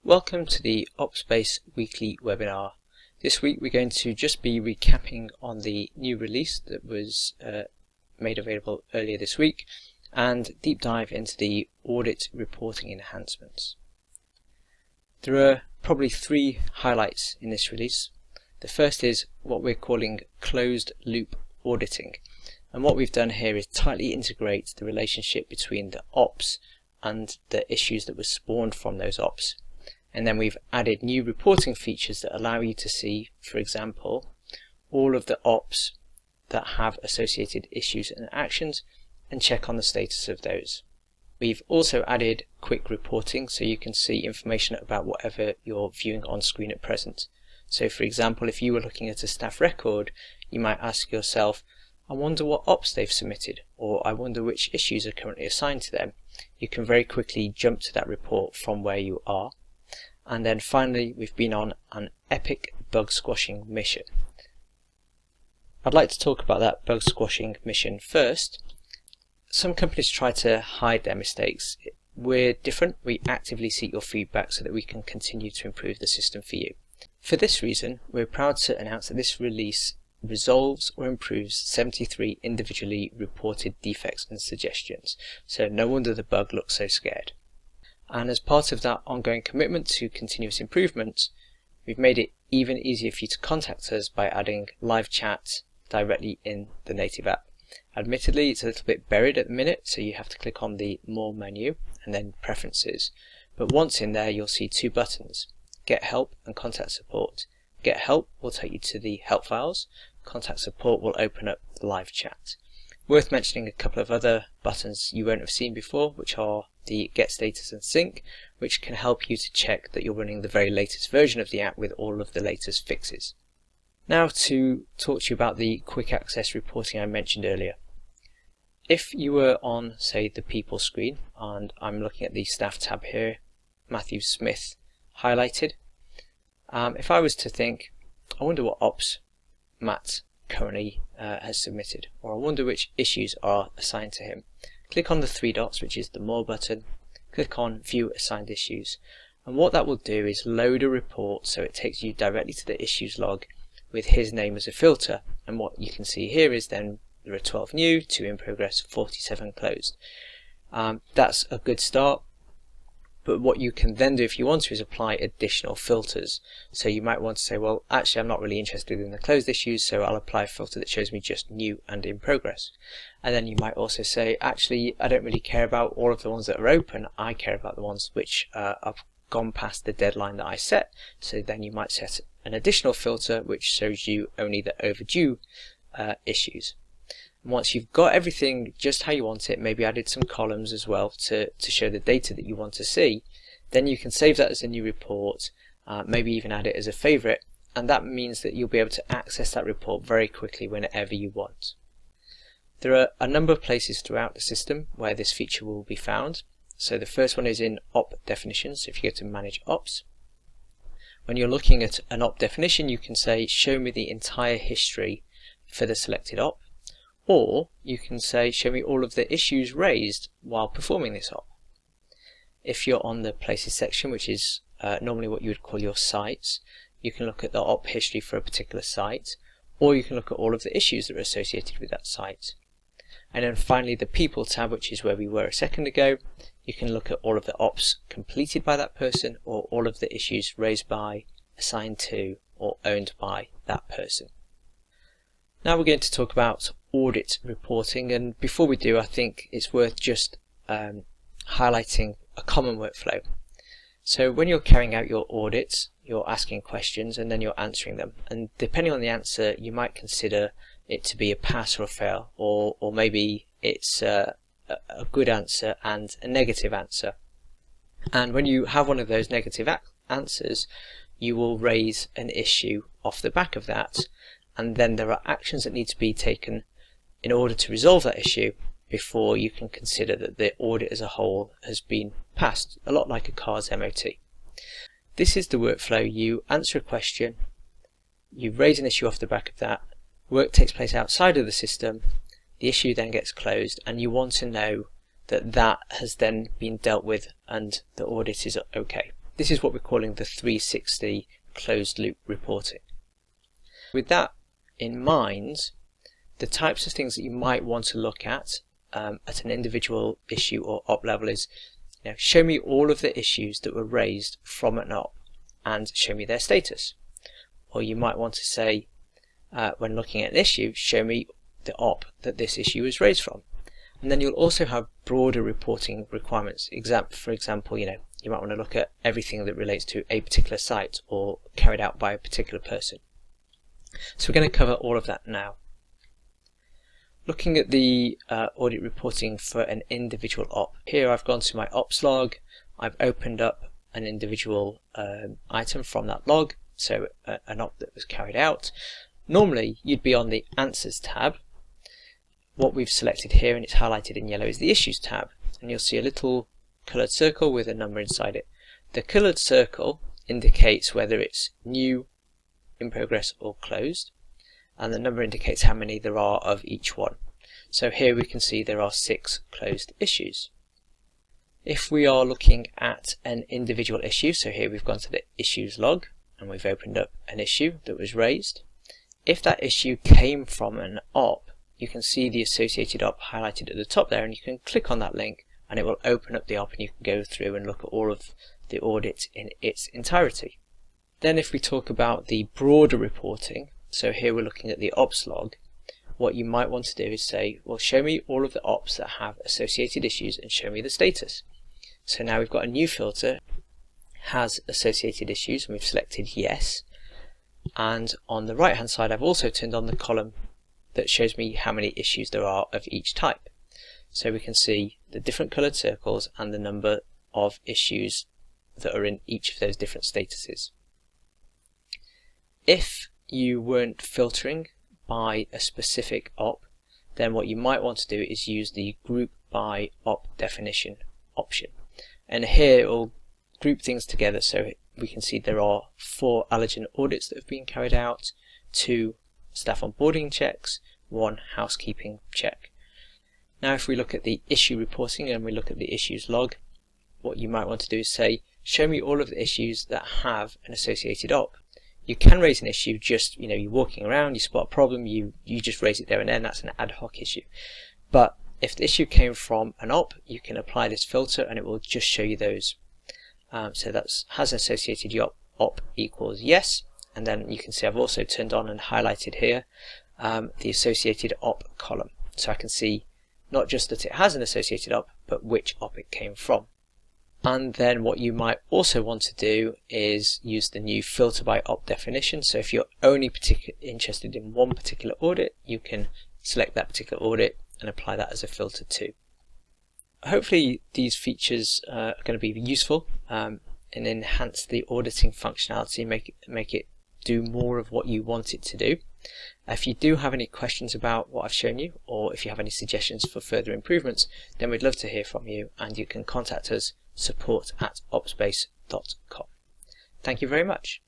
Welcome to the OpsBase weekly webinar. This week we're going to just be recapping on the new release that was made available earlier this week and deep dive into the audit reporting enhancements. There are probably three highlights in this release. The first is what we're calling closed loop auditing, and what we've done here is tightly integrate the relationship between the ops and the issues that were spawned from those ops. And then we've added new reporting features that allow you to see, for example, all of the ops that have associated issues and actions and check on the status of those. We've also added quick reporting so you can see information about whatever you're viewing on screen at present. So for example, if you were looking at a staff record, you might ask yourself, I wonder what ops they've submitted, or I wonder which issues are currently assigned to them. You can very quickly jump to that report from where you are. And then finally, we've been on an epic bug squashing mission. I'd like to talk about that bug squashing mission first. Some companies try to hide their mistakes. We're different. We actively seek your feedback so that we can continue to improve the system for you. For this reason, we're proud to announce that this release resolves or improves 73 individually reported defects and suggestions. So no wonder the bug looks so scared. And as part of that ongoing commitment to continuous improvement, we've made it even easier for you to contact us by adding live chat directly in the native app. Admittedly, it's a little bit buried at the minute, so you have to click on the More menu and then Preferences. But once in there, you'll see two buttons, Get Help and Contact Support. Get Help will take you to the help files. Contact Support will open up the live chat. Worth mentioning a couple of other buttons you won't have seen before, which are the Get Status and Sync, which can help you to check that you're running the very latest version of the app with all of the latest fixes. Now to talk to you about the quick access reporting I mentioned earlier. If you were on, say, the People screen, and I'm looking at the Staff tab here, Matthew Smith highlighted, if I was to think, I wonder what ops Matt currently has submitted, or I wonder which issues are assigned to him. Click on the three dots, which is the More button, click on View Assigned Issues, and what that will do is load a report so it takes you directly to the issues log with his name as a filter. And what you can see here is then there are 12 new, 2 in progress, 47 closed. That's a good start. But what you can then do if you want to is apply additional filters. So you might want to say, well, actually I'm not really interested in the closed issues, so I'll apply a filter that shows me just new and in progress. And then you might also say, actually I don't really care about all of the ones that are open, I care about the ones which have gone past the deadline that I set. So then you might set an additional filter which shows you only the overdue issues. And once you've got everything just how you want it, maybe added some columns as well to show the data that you want to see, then you can save that as a new report, maybe even add it as a favorite, and that means that you'll be able to access that report very quickly whenever you want. There are a number of places throughout the system where this feature will be found. So the first one is in op definitions. So if you go to Manage Ops, when you're looking at an op definition, you can say show me the entire history for the selected op. Or you can say, show me all of the issues raised while performing this op. If you're on the Places section, which is normally what you would call your sites, you can look at the op history for a particular site, or you can look at all of the issues that are associated with that site. And then finally the People tab, which is where we were a second ago, you can look at all of the ops completed by that person, or all of the issues raised by, assigned to, or owned by that person. Now we're going to talk about audit reporting, and before we do, I think it's worth just highlighting a common workflow. So when you're carrying out your audits, you're asking questions and then you're answering them, and depending on the answer you might consider it to be a pass or a fail, or maybe it's a good answer and a negative answer. And when you have one of those negative answers, you will raise an issue off the back of that, and then there are actions that need to be taken in order to resolve that issue before you can consider that the audit as a whole has been passed, a lot like a car's MOT. This is the workflow. You answer a question, you raise an issue off the back of that, work takes place outside of the system, the issue then gets closed, and you want to know that that has then been dealt with and the audit is okay. This is what we're calling the 360 closed loop reporting. With that in mind, the types of things that you might want to look at an individual issue or op level is, show me all of the issues that were raised from an op and show me their status. Or you might want to say, when looking at an issue, show me the op that this issue was raised from. And then you'll also have broader reporting requirements. For example, you might want to look at everything that relates to a particular site or carried out by a particular person. So we're going to cover all of that now. Looking at the audit reporting for an individual op. Here I've gone to my ops log, I've opened up an individual item from that log, so an op that was carried out. Normally you'd be on the Answers tab. What we've selected here, and it's highlighted in yellow, is the Issues tab, and you'll see a little coloured circle with a number inside it. The coloured circle indicates whether it's new, in progress or closed, and the number indicates how many there are of each one. So here we can see there are 6 closed issues. If we are looking at an individual issue, so here we've gone to the Issues log and we've opened up an issue that was raised. If that issue came from an op, you can see the associated op highlighted at the top there, and you can click on that link and it will open up the op and you can go through and look at all of the audit in its entirety. Then if we talk about the broader reporting, so here we're looking at the ops log, what you might want to do is say, well, show me all of the ops that have associated issues and show me the status. So now we've got a new filter, has associated issues, and we've selected yes. And on the right hand side I've also turned on the column that shows me how many issues there are of each type. So we can see the different coloured circles and the number of issues that are in each of those different statuses. If you weren't filtering by a specific op, then what you might want to do is use the Group by Op Definition option. And here it will group things together, so we can see there are 4 allergen audits that have been carried out, 2 staff onboarding checks, 1 housekeeping check. Now if we look at the issue reporting and we look at the issues log, what you might want to do is say, show me all of the issues that have an associated op. You can raise an issue just, you're walking around, you spot a problem, you just raise it there and then, that's an ad hoc issue. But if the issue came from an op, you can apply this filter and it will just show you those. So that has associated op equals yes, and then you can see I've also turned on and highlighted here the associated op column, so I can see not just that it has an associated op, but which op it came from. And then what you might also want to do is use the new filter by op definition. So if you're only interested in one particular audit, you can select that particular audit and apply that as a filter too. Hopefully these features are going to be useful and enhance the auditing functionality, make it do more of what you want it to do. If you do have any questions about what I've shown you, or if you have any suggestions for further improvements, then we'd love to hear from you, and you can contact us support@opsbase.com. Thank you very much.